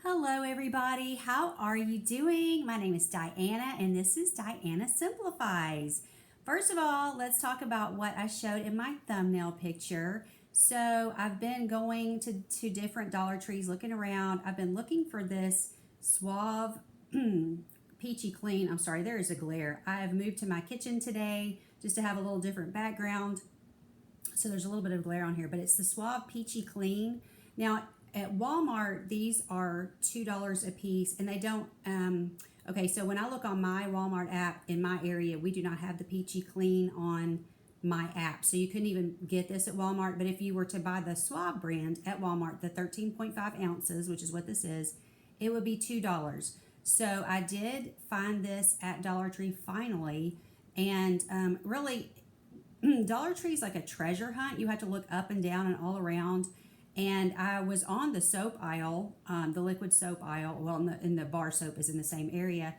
Hello, everybody. How are you doing? My name is Diana, and this is Diana Simplifies. First of all, let's talk about what I showed in my thumbnail picture. So, I've been going to different Dollar Trees looking around. I've been looking for this Suave Peachy Clean. I'm sorry, there is a glare. I have moved to my kitchen today just to have a little different background. So there's a little bit of glare on here, but it's the Suave Peachy Clean. Now, at Walmart, these are $2 a piece, and they don't. Okay, so when I look on my Walmart app in my area, we do not have the Peachy Clean on my app, so you couldn't even get this at Walmart. But if you were to buy the Suave brand at Walmart, the 13.5 ounces, which is what this is, it would be $2. So I did find this at Dollar Tree finally, and really Dollar Tree is like a treasure hunt. You have to look up and down and all around. And I was on the soap aisle, the liquid soap aisle. Well, in the bar soap is in the same area.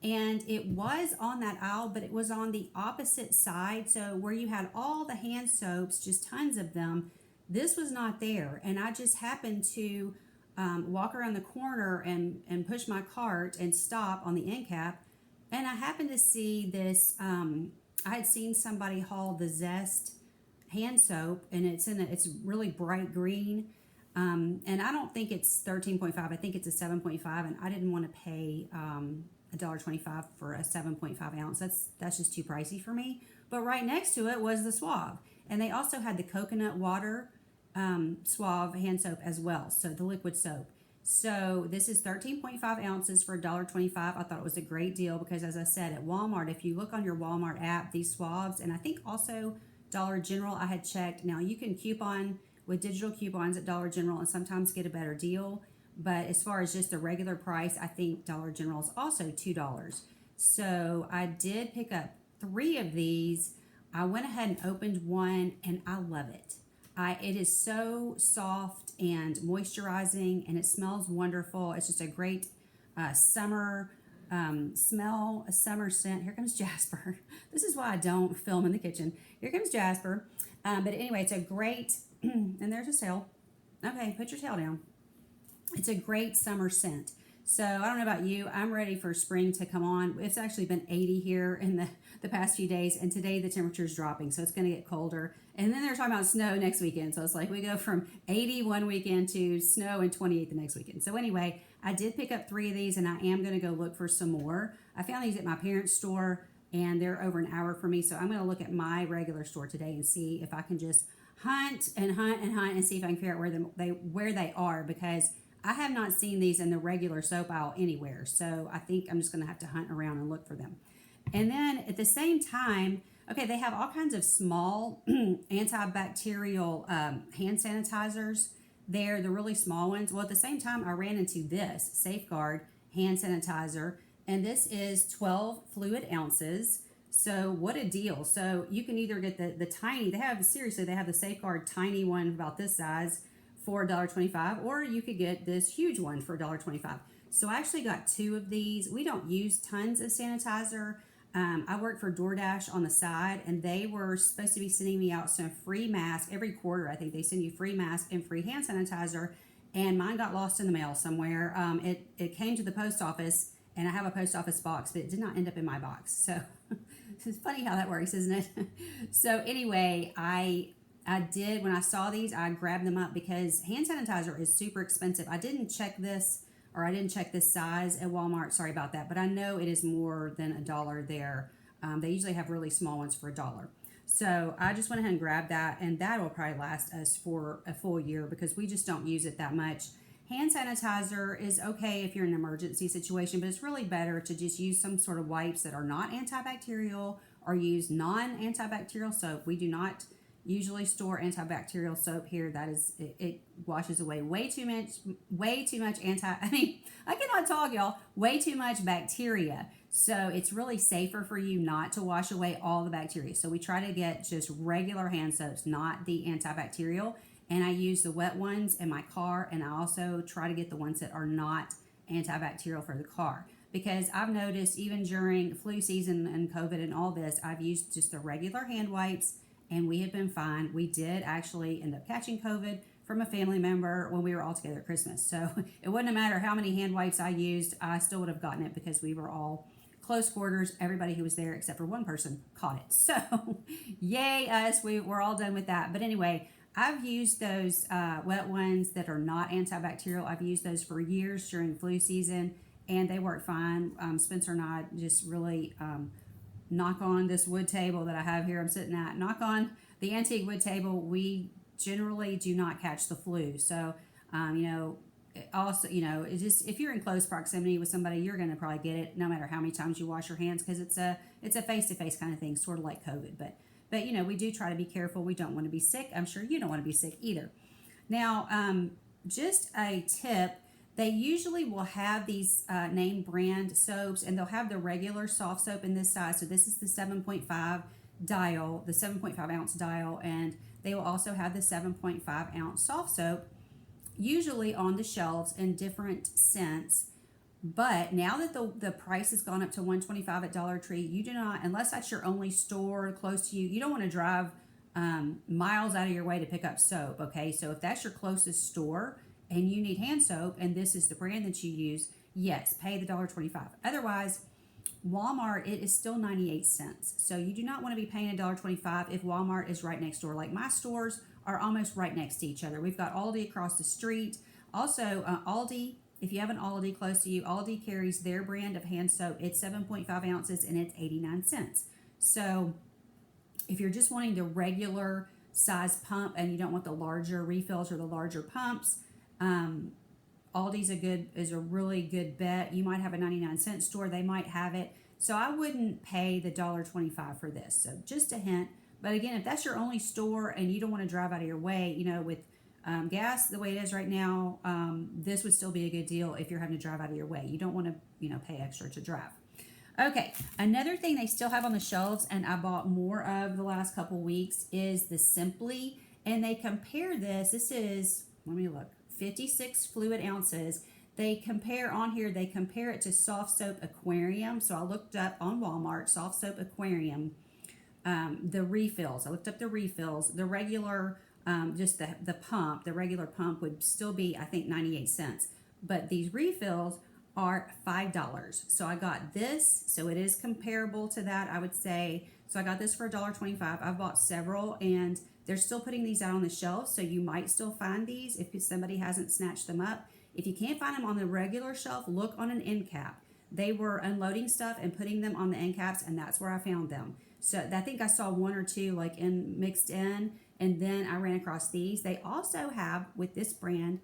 And it was on that aisle, but it was on the opposite side. So where you had all the hand soaps, just tons of them, this was not there. And I just happened to walk around the corner and push my cart and stop on the end cap. And I happened to see this. I had seen somebody haul the Zest hand soap, and it's really bright green, and I don't think it's 13.5. I think it's a 7.5, and I didn't want to pay $1.25 for a 7.5 ounce. That's just too pricey for me. But right next to it was the Suave, and they also had the coconut water Suave hand soap as well. So the liquid soap. So this is 13.5 ounces for $1.25. I thought it was a great deal because, as I said, at Walmart, if you look on your Walmart app, these Suaves, and I think also Dollar General, I had checked. Now you can coupon with digital coupons at Dollar General and sometimes get a better deal. But as far as just the regular price, I think Dollar General is also $2. So I did pick up 3 of these. I went ahead and opened one, and I love it. It is so soft and moisturizing, and it smells wonderful. It's just a great summer smell, a summer scent. Here comes Jasper. This is why I don't film in the kitchen. Here comes Jasper. But anyway, it's a great, and there's his tail. Okay, put your tail down. It's a great summer scent. So I don't know about you. I'm ready for spring to come on. It's actually been 80 here in the past few days, and today the temperature is dropping, so it's going to get colder. And then they're talking about snow next weekend. So it's like we go from 80 one weekend to snow and 28 the next weekend. So anyway, I did pick up 3 of these, and I am going to go look for some more. I found these at my parents' store, and they're over an hour from me. So I'm going to look at my regular store today and see if I can just hunt and hunt and hunt and see if I can figure out where they are, because I have not seen these in the regular soap aisle anywhere. So I think I'm just going to have to hunt around and look for them. And then at the same time, okay, they have all kinds of small antibacterial hand sanitizers there, the really small ones. Well, at the same time, I ran into this Safeguard hand sanitizer, and this is 12 fluid ounces. So what a deal. So you can either get the tiny, they have the Safeguard tiny one about this size for $1.25, or you could get this huge one for $1.25. So I actually got 2 of these. We don't use tons of sanitizer. I work for DoorDash on the side, and they were supposed to be sending me out some free masks every quarter. I think they send you free masks and free hand sanitizer, and mine got lost in the mail somewhere. It came to the post office, and I have a post office box, but it did not end up in my box. So it's funny how that works, isn't it? So anyway, I did, when I saw these, I grabbed them up because hand sanitizer is super expensive. I didn't check this size at Walmart. Sorry about that, but I know it is more than $1 there. They usually have really small ones for $1. So I just went ahead and grabbed that, and that will probably last us for a full year because we just don't use it that much. Hand sanitizer is okay if you're in an emergency situation, but it's really better to just use some sort of wipes that are not antibacterial, or use non-antibacterial soap. We do not usually store antibacterial soap here. That is, it washes away way too much I cannot talk, y'all, way too much bacteria. So it's really safer for you not to wash away all the bacteria. So we try to get just regular hand soaps, not the antibacterial. And I use the wet ones in my car, and I also try to get the ones that are not antibacterial for the car. Because I've noticed even during flu season and COVID and all this, I've used just the regular hand wipes, and we have been fine. We did actually end up catching COVID from a family member when we were all together at Christmas. So it wouldn't matter how many hand wipes I used, I still would have gotten it because we were all close quarters. Everybody who was there except for one person caught it. So yay us, we're all done with that. But anyway, I've used those wet ones that are not antibacterial. I've used those for years during flu season, and they work fine. Spencer and I just really knock on this wood table that I have here I'm sitting at. Knock on the antique wood table. We generally do not catch the flu. So, also, it just, if you're in close proximity with somebody, you're going to probably get it no matter how many times you wash your hands, because it's a face-to-face kind of thing, sort of like COVID. But we do try to be careful. We don't want to be sick. I'm sure you don't want to be sick either. Now, just a tip, they usually will have these name brand soaps, and they'll have the regular soft soap in this size. So this is the 7.5 dial, the 7.5 ounce dial, and they will also have the 7.5 ounce soft soap, usually on the shelves in different scents. But now that the price has gone up to $125 at Dollar Tree, you do not, unless that's your only store close to you, you don't want to drive miles out of your way to pick up soap, okay? So if that's your closest store and you need hand soap and this is the brand that you use, yes, pay the $1.25. Otherwise, Walmart, it is still 98 cents. So you do not want to be paying $1.25 if Walmart is right next door. Like my stores are almost right next to each other. We've got Aldi across the street. Also, Aldi, if you have an Aldi close to you, Aldi carries their brand of hand soap. It's 7.5 ounces and it's 89 cents. So if you're just wanting the regular size pump and you don't want the larger refills or the larger pumps, Aldi's is a really good bet. You might have a 99-cent store, they might have it. So I wouldn't pay the $1.25 for this. So just a hint. But again, if that's your only store and you don't want to drive out of your way, with gas the way it is right now, this would still be a good deal if you're having to drive out of your way. You don't want to, pay extra to drive. Okay, another thing they still have on the shelves, and I bought more of the last couple weeks, is the Simply. And they compare this. This is, let me look, 56 fluid ounces. They compare it to Soft Soap Aquarium. So I looked up on Walmart, Soft Soap Aquarium, the refills. I looked up the refills. The regular, just the pump, the regular pump would still be, I think, 98 cents. But these refills are $5. So I got this. So it is comparable to that, I would say. So I got this for $1.25. I've bought several, and they're still putting these out on the shelf, so you might still find these if somebody hasn't snatched them up. If you can't find them on the regular shelf, look on an end cap. They were unloading stuff and putting them on the end caps, and that's where I found them. So I think I saw one or two mixed in, and then I ran across these. They also have, with this brand,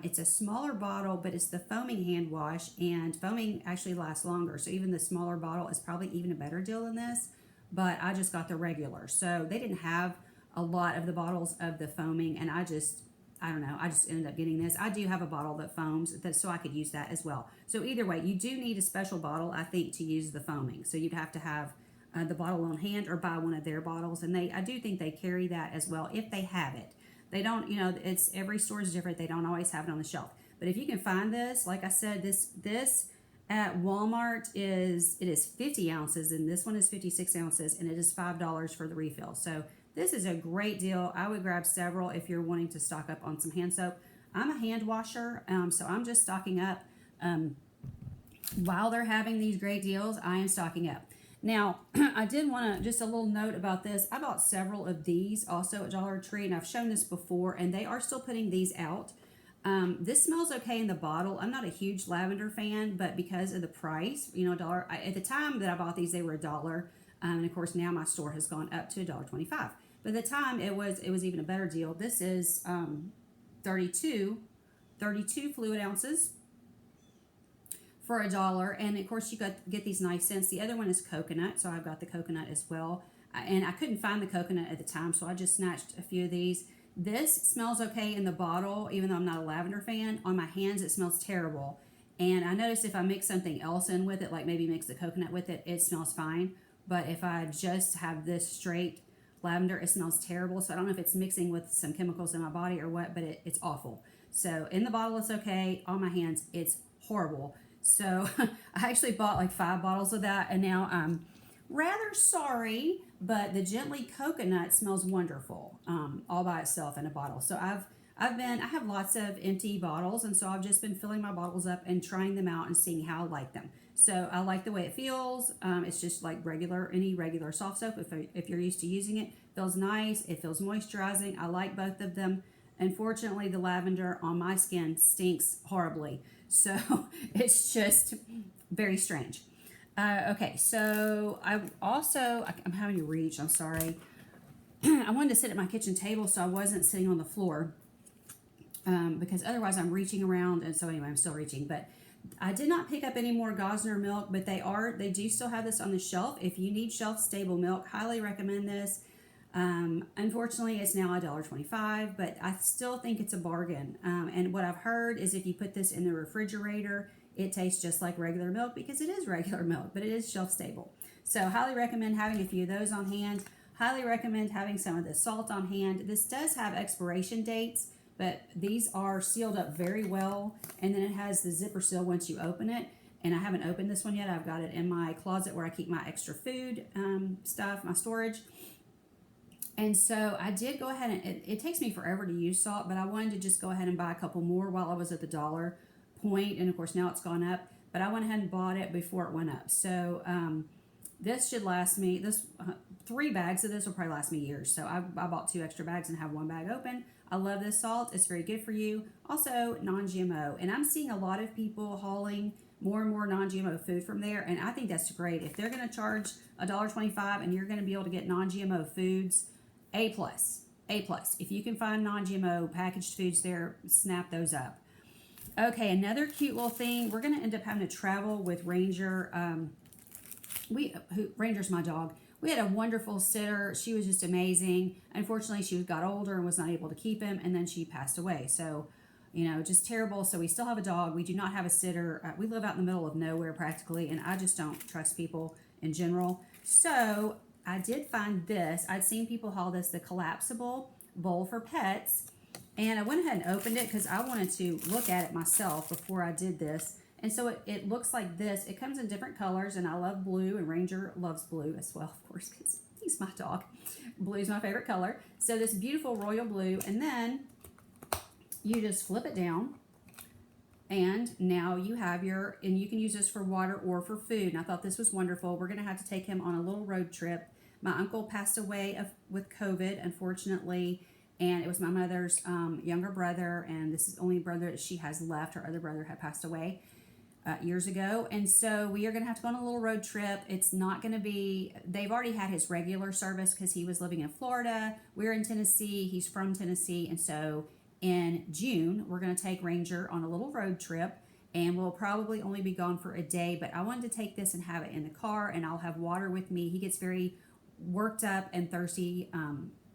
it's a smaller bottle, but it's the foaming hand wash, and foaming actually lasts longer. So even the smaller bottle is probably even a better deal than this, but I just got the regular. So they didn't have a lot of the bottles of the foaming, and I just ended up getting this. I do have a bottle that foams, so I could use that as well. So either way, you do need a special bottle, I think, to use the foaming. So you'd have to have the bottle on hand or buy one of their bottles, and I do think they carry that as well if they have it. They don't, it's every store is different. They don't always have it on the shelf. But if you can find this, like I said, this at Walmart is 50 ounces, and this one is 56 ounces, and it is $5 for the refill. So this is a great deal. I would grab several if you're wanting to stock up on some hand soap. I'm a hand washer, so I'm just stocking up. While they're having these great deals, I am stocking up. Now, I did want to, just a little note about this. I bought several of these also at Dollar Tree, and I've shown this before, and they are still putting these out. This smells okay in the bottle. I'm not a huge lavender fan, but because of the price, $1, at the time that I bought these, they were $1. And of course, now my store has gone up to $1.25. But at the time, it was even a better deal. This is 32 fluid ounces for $1. And of course, you get these nice scents. The other one is coconut, so I've got the coconut as well. And I couldn't find the coconut at the time, so I just snatched a few of these. This smells okay in the bottle, even though I'm not a lavender fan. On my hands, it smells terrible. And I noticed if I mix something else in with it, like maybe mix the coconut with it, it smells fine. But if I just have this straight lavender, it smells terrible. So I don't know if it's mixing with some chemicals in my body or what, but it's awful. So in the bottle, it's okay. On my hands, it's horrible. So I actually bought like 5 bottles of that, and now I'm rather sorry, but the Gently Coconut smells wonderful all by itself in a bottle. So I have lots of empty bottles, and so I've just been filling my bottles up and trying them out and seeing how I like them. So I like the way it feels. It's just like any regular soft soap. If you're used to using it, feels nice. It feels moisturizing. I like both of them. Unfortunately, the lavender on my skin stinks horribly. So it's just very strange. Okay, so I'm having to reach. I'm sorry. I wanted to sit at my kitchen table so I wasn't sitting on the floor. Because otherwise I'm reaching around, and so anyway, I'm still reaching. But I did not pick up any more Gosner milk, but they do still have this on the shelf. If you need shelf stable milk, highly recommend this. Unfortunately, it's now $1.25, but I still think it's a bargain. And what I've heard is if you put this in the refrigerator, it tastes just like regular milk because it is regular milk, but it is shelf stable. So highly recommend having a few of those on hand. Highly recommend having some of the salt on hand. This does have expiration dates, but these are sealed up very well, and then it has the zipper seal once you open it. And I haven't opened this one yet. I've got it in my closet where I keep my extra food stuff, my storage. And so I did go ahead and it takes me forever to use salt, but I wanted to just go ahead and buy a couple more while I was at the dollar point, and of course now it's gone up. But I went ahead and bought it before it went up. So this should last me. 3 bags of this will probably last me years. So I bought 2 extra bags and have 1 bag open. I love this salt. It's very good for you. Also, non-GMO. And I'm seeing a lot of people hauling more and more non-GMO food from there. And I think that's great. If they're going to charge $1.25 and you're going to be able to get non-GMO foods, A+. A+. If you can find non-GMO packaged foods there, snap those up. Okay, another cute little thing. We're going to end up having to travel with Ranger. Ranger's my dog. We had a wonderful sitter. She was just amazing. Unfortunately, she got older and was not able to keep him, and then she passed away. So, just terrible. So we still have a dog. We do not have a sitter. We live out in the middle of nowhere practically, and I just don't trust people in general. So I did find this. I'd seen people haul this, the Collapsible bowl for pets, and I went ahead and opened it because I wanted to look at it myself before I did this. And so it looks like this. It comes in different colors, and I love blue, and Ranger loves blue as well, of course, because he's my dog. Blue is my favorite color. So this beautiful royal blue, and then you just flip it down, and now you have and you can use this for water or for food. And I thought this was wonderful. We're going to have to take him on a little road trip. My uncle passed away with COVID, unfortunately, and it was my mother's younger brother, and this is the only brother that she has left. Her other brother had passed away years ago, and so we are going to have to go on a little road trip. It's not going to be, they've already had his regular service because he was living in Florida. We're in Tennessee. He's from Tennessee, and so in June, we're going to take Ranger on a little road trip, and we'll probably only be gone for a day, but I wanted to take this and have it in the car, and I'll have water with me. He gets very worked up and thirsty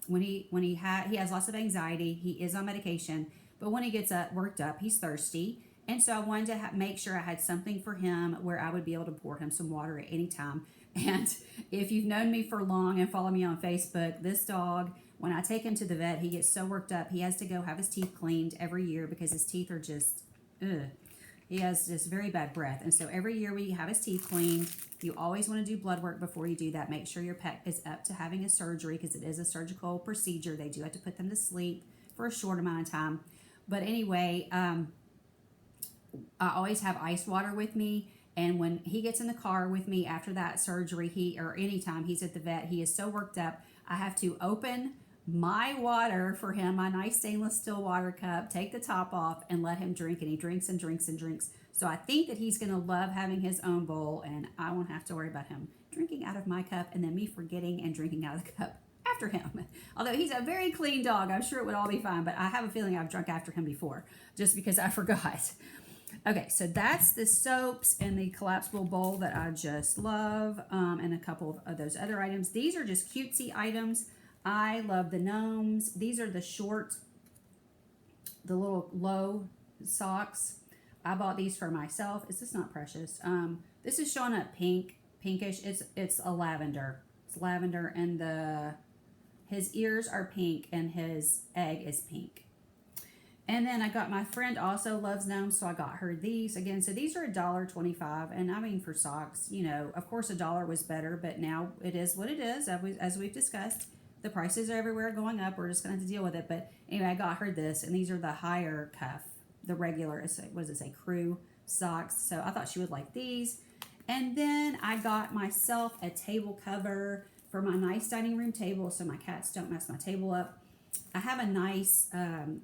when he has lots of anxiety. He is on medication, but when he gets worked up, he's thirsty. And so I wanted to make sure I had something for him where I would be able to pour him some water at any time. And if you've known me for long and follow me on Facebook, this dog, when I take him to the vet, he gets so worked up. He has to go have his teeth cleaned every year because his teeth are just, he has just very bad breath. And so every year we have his teeth cleaned. You always want to do blood work before you do that. Make sure your pet is up to having a surgery because it is a surgical procedure. They do have to put them to sleep for a short amount of time. But anyway, I always have ice water with me, and when he gets in the car with me after that surgery, or anytime he's at the vet, he is so worked up. I have to open my water for him, my nice stainless steel water cup, take the top off, and let him drink, and he drinks and drinks and drinks. So I think that he's going to love having his own bowl, and I won't have to worry about him drinking out of my cup and then me forgetting and drinking out of the cup after him. Although he's a very clean dog, I'm sure it would all be fine, but I have a feeling I've drunk after him before just because I forgot. Okay, so that's the soaps and the collapsible bowl that I just love, and a couple of those other items. These are just cutesy items. I love the Gnomes. These are the little low socks. I bought these for myself. Is this not precious? This is showing up pinkish. It's a lavender. It's lavender, and his ears are pink, and his egg is pink. And then I got, my friend also loves Gnomes, so I got her these again. So these are $1.25, and I mean, for socks, of course $1 was better, but now it is what it is, as we've discussed. the prices are everywhere going up. We're just going to have to deal with it. But anyway, I got her this, and these are the higher cuff, the regular, what does it say, crew socks. So I thought she would like these. And then I got myself a table cover for my nice dining room table so my cats don't mess my table up. I have a nice,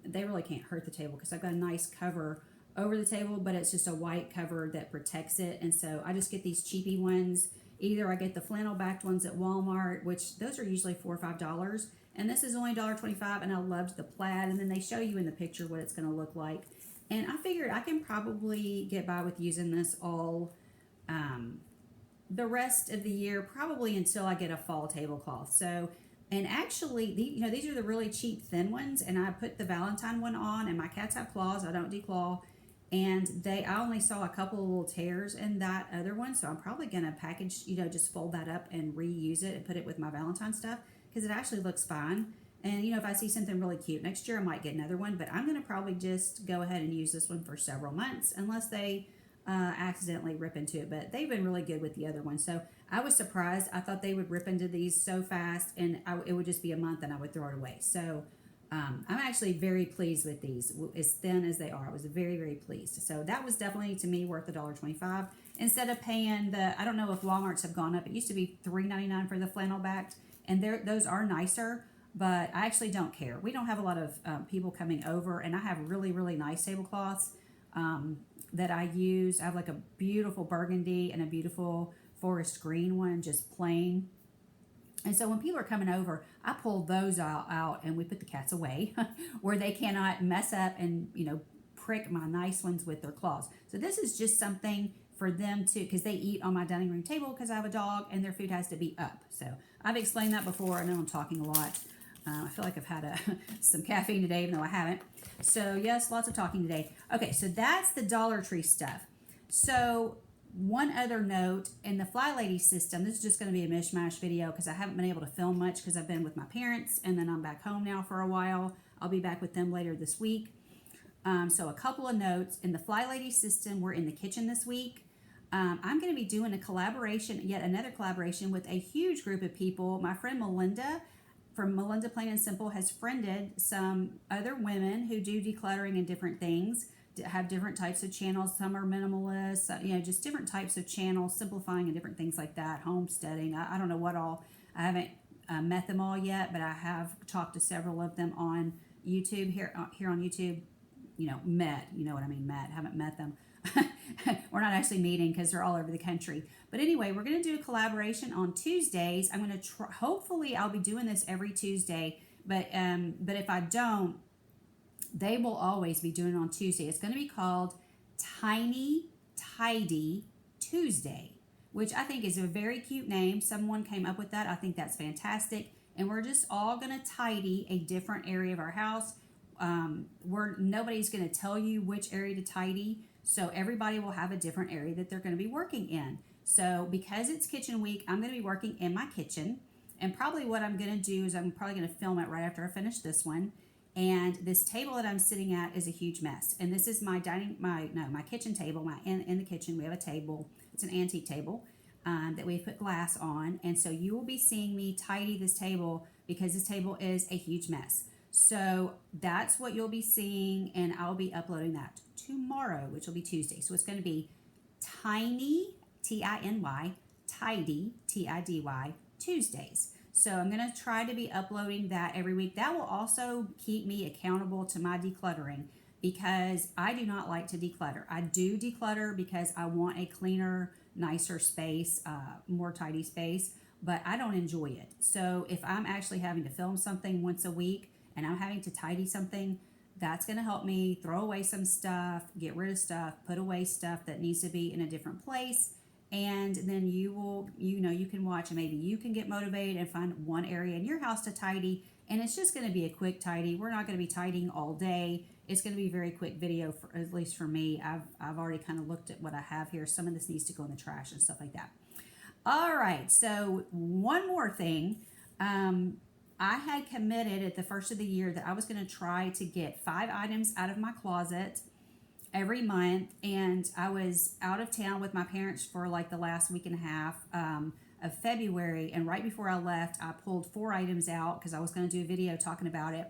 they really can't hurt the table because I've got a nice cover over the table, but it's just a white cover that protects it. And so I just get these cheapy ones. Either I get the flannel backed ones at Walmart, which those are usually $4 or $5, and this is only $1.25, and I loved the plaid. And then they show you in the picture what it's going to look like. And I figured I can probably get by with using this all the rest of the year, probably until I get a fall tablecloth. So, and actually, these are the really cheap thin ones, and I put the Valentine one on, and my cats have claws. I don't declaw. And I only saw a couple of little tears in that other one, so I'm probably going to package, just fold that up and reuse it and put it with my Valentine stuff because it actually looks fine. And, if I see something really cute next year, I might get another one, but I'm going to probably just go ahead and use this one for several months unless they accidentally rip into it. But they've been really good with the other one, so I was surprised. I thought they would rip into these so fast, and it would just be a month and I would throw it away. So I'm actually very pleased with these, as thin as they are. I was very, very pleased. So that was definitely, to me, worth $1.25. Instead of paying I don't know if Walmart's have gone up. It used to be $3.99 for the flannel backed, and those are nicer, but I actually don't care. We don't have a lot of people coming over, and I have really, really nice tablecloths that I use. I have like a beautiful burgundy and a beautiful forest green one, just plain. And so when people are coming over, I pull those out and we put the cats away where they cannot mess up and, prick my nice ones with their claws. So this is just something for them to, because they eat on my dining room table because I have a dog and their food has to be up. So I've explained that before. I know I'm talking a lot. I feel like I've had some caffeine today, even though I haven't. So yes, lots of talking today. Okay, so that's the Dollar Tree stuff. So one other note, in the Flylady system, this is just going to be a mishmash video because I haven't been able to film much because I've been with my parents, and then I'm back home now for a while. I'll be back with them later this week. So a couple of notes. In the Flylady system, we're in the kitchen this week. I'm going to be doing yet another collaboration with a huge group of people. My friend Melinda from Melinda Plain and Simple has friended some other women who do decluttering and different things, have different types of channels. Some are minimalist, just different types of channels, simplifying and different things like that, homesteading. I don't know what all. I haven't met them all yet, but I have talked to several of them on YouTube, here on YouTube. Met, what I mean, haven't met them. We're not actually meeting because they're all over the country. But anyway, we're going to do a collaboration on Tuesdays. I'm going to try, hopefully I'll be doing this every Tuesday, but if I don't, they will always be doing it on Tuesday. It's going to be called Tiny Tidy Tuesday, which I think is a very cute name. Someone came up with that. I think that's fantastic. And we're just all going to tidy a different area of our house. Nobody's going to tell you which area to tidy. So everybody will have a different area that they're going to be working in. So because it's kitchen week, I'm going to be working in my kitchen. And probably what I'm going to do is I'm probably going to film it right after I finish this one. And this table that I'm sitting at is a huge mess. And this is my kitchen table. In the kitchen, we have a table. It's an antique table that we put glass on. And so you will be seeing me tidy this table because this table is a huge mess. So that's what you'll be seeing, and I'll be uploading that tomorrow, which will be Tuesday. So it's going to be Tiny, T-I-N-Y, Tidy, T-I-D-Y, Tuesdays. So I'm going to try to be uploading that every week. That will also keep me accountable to my decluttering because I do not like to declutter. I do declutter because I want a cleaner, nicer space, more tidy space, but I don't enjoy it. So if I'm actually having to film something once a week and I'm having to tidy something, that's going to help me throw away some stuff, get rid of stuff, put away stuff that needs to be in a different place. And then you can watch and maybe you can get motivated and find one area in your house to tidy. And it's just going to be a quick tidy. We're not going to be tidying all day. It's going to be a very quick video, at least for me. I've already kind of looked at what I have here. Some of this needs to go in the trash and stuff like that. All right, so one more thing. I had committed at the first of the year that I was going to try to get 5 items out of my closet every month, and I was out of town with my parents for like the last week and a half. of February, and right before I left, I pulled 4 items out because I was going to do a video talking about it,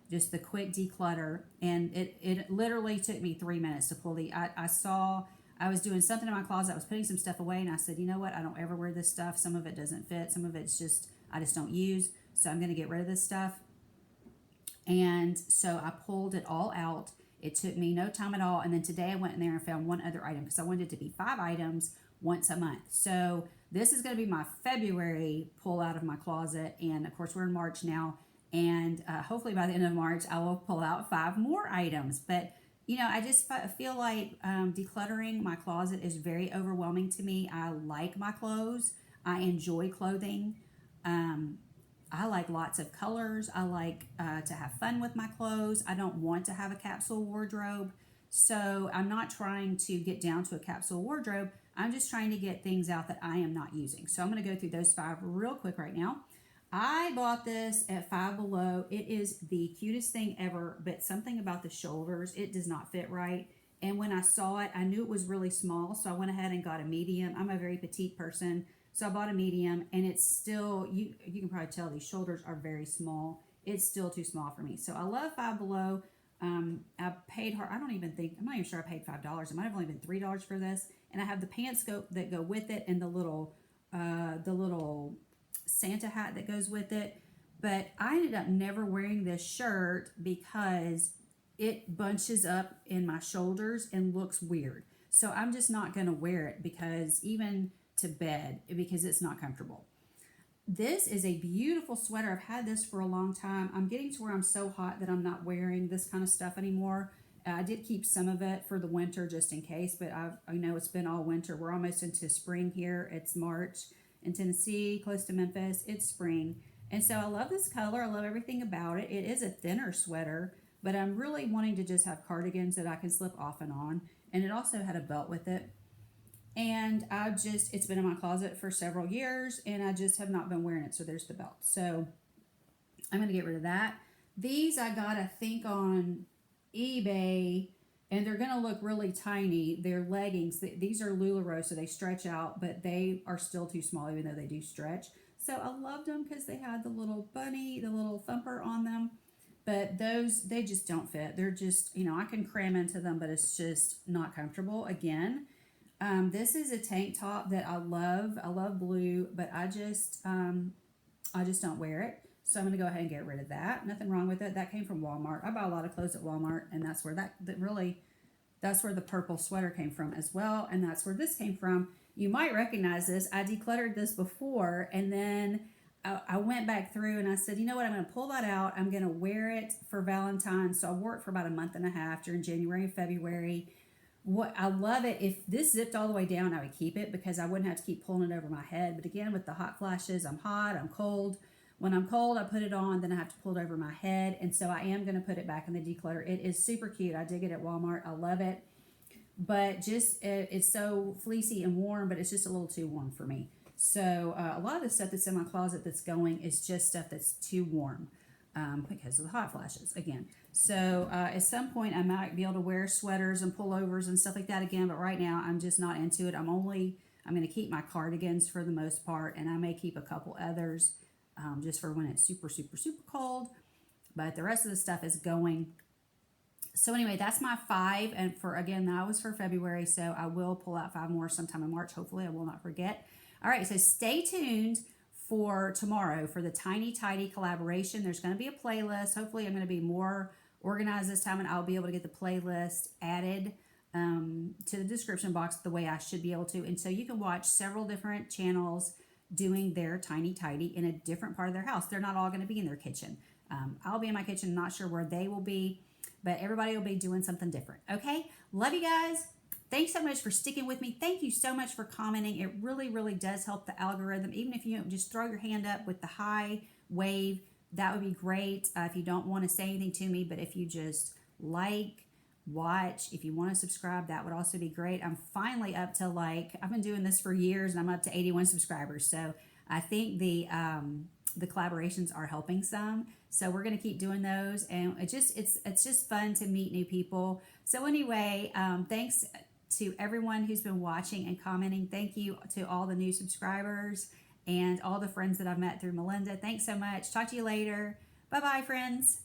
just the quick declutter, and it literally took me 3 minutes to pull I saw I was doing something in my closet, I was putting some stuff away, and I said, you know what, I don't ever wear this stuff, some of it doesn't fit, some of it's just, I just don't use, so I'm going to get rid of this stuff. And so I pulled it all out. It took me no time at all. And then today I went in there and found one other item because I wanted it to be 5 items once a month. So this is going to be my February pull out of my closet. And of course, we're in March now. And hopefully by the end of March, I will pull out 5 more items. But, you know, I just feel like decluttering my closet is very overwhelming to me. I like my clothes. I enjoy clothing. I like lots of colors. I like to have fun with my clothes. I don't want to have a capsule wardrobe. So I'm not trying to get down to a capsule wardrobe. I'm just trying to get things out that I am not using. So I'm going to go through those 5 real quick right now. I bought this at Five Below. It is the cutest thing ever, but something about the shoulders, it does not fit right. And when I saw it, I knew it was really small. So I went ahead and got a medium. I'm a very petite person. So I bought a medium, and it's still, you can probably tell these shoulders are very small. It's still too small for me. So I love Five Below. I paid her, I'm not even sure I paid $5. It might have only been $3 for this. And I have the pants that go with it, and the little Santa hat that goes with it. But I ended up never wearing this shirt because it bunches up in my shoulders and looks weird. So I'm just not going to wear it because even to bed, because it's not comfortable. This is a beautiful sweater. I've had this for a long time. I'm getting to where I'm so hot that I'm not wearing this kind of stuff anymore. I did keep some of it for the winter just in case, but I know it's been all winter. We're almost into spring here. It's March in Tennessee, close to Memphis. It's spring. And so I love this color. I love everything about it. It is a thinner sweater, but I'm really wanting to just have cardigans that I can slip off and on. And it also had a belt with it. And it's been in my closet for several years, and I just have not been wearing it. So there's the belt. So I'm going to get rid of that. These I got, I think, on eBay, and they're going to look really tiny. They're leggings. These are LuLaRoe, so they stretch out, but they are still too small, even though they do stretch. So I loved them because they had the little bunny, the little thumper on them. But those, they just don't fit. They're just, I can cram into them, but it's just not comfortable. Again, this is a tank top that I love. I love blue, but I just don't wear it. So I'm going to go ahead and get rid of that. Nothing wrong with it. That came from Walmart. I buy a lot of clothes at Walmart, and that's where that's where the purple sweater came from as well. And that's where this came from. You might recognize this. I decluttered this before, and then I went back through and I said, you know what? I'm going to pull that out. I'm going to wear it for Valentine's. So I wore it for about a month and a half during January and February. I love it. If this zipped all the way down, I would keep it because I wouldn't have to keep pulling it over my head. But again, with the hot flashes, I'm hot, I'm cold. When I'm cold, I put it on, then I have to pull it over my head. And so I am going to put it back in the declutter. It is super cute. I did get it at Walmart. I love it. But it's so fleecy and warm, but it's just a little too warm for me. So a lot of the stuff that's in my closet that's going is just stuff that's too warm because of the hot flashes again. So at some point I might be able to wear sweaters and pullovers and stuff like that again, but right now I'm just not into it. I'm going to keep my cardigans for the most part, and I may keep a couple others just for when it's super, super, super cold. But the rest of the stuff is going. So anyway, that's my 5, and that was for February, so I will pull out 5 more sometime in March. Hopefully I will not forget. All right, so stay tuned for tomorrow for the Tiny Tidy collaboration. There's going to be a playlist. Hopefully I'm going to be more organized this time, and I'll be able to get the playlist added to the description box the way I should be able to. And so you can watch several different channels doing their Tiny Tidy in a different part of their house. They're not all going to be in their kitchen. I'll be in my kitchen, not sure where they will be, but everybody will be doing something different. Okay, love you guys. Thanks so much for sticking with me. Thank you so much for commenting. It really, really does help the algorithm. Even if you just throw your hand up with the high wave, that would be great. If you don't want to say anything to me, but if you just watch, if you want to subscribe, that would also be great. I'm finally up to I've been doing this for years, and I'm up to 81 subscribers. So I think the collaborations are helping some. So we're going to keep doing those, and it's just fun to meet new people. So anyway, thanks to everyone who's been watching and commenting. Thank you to all the new subscribers, and all the friends that I've met through Melinda. Thanks so much. Talk to you later. Bye-bye, friends.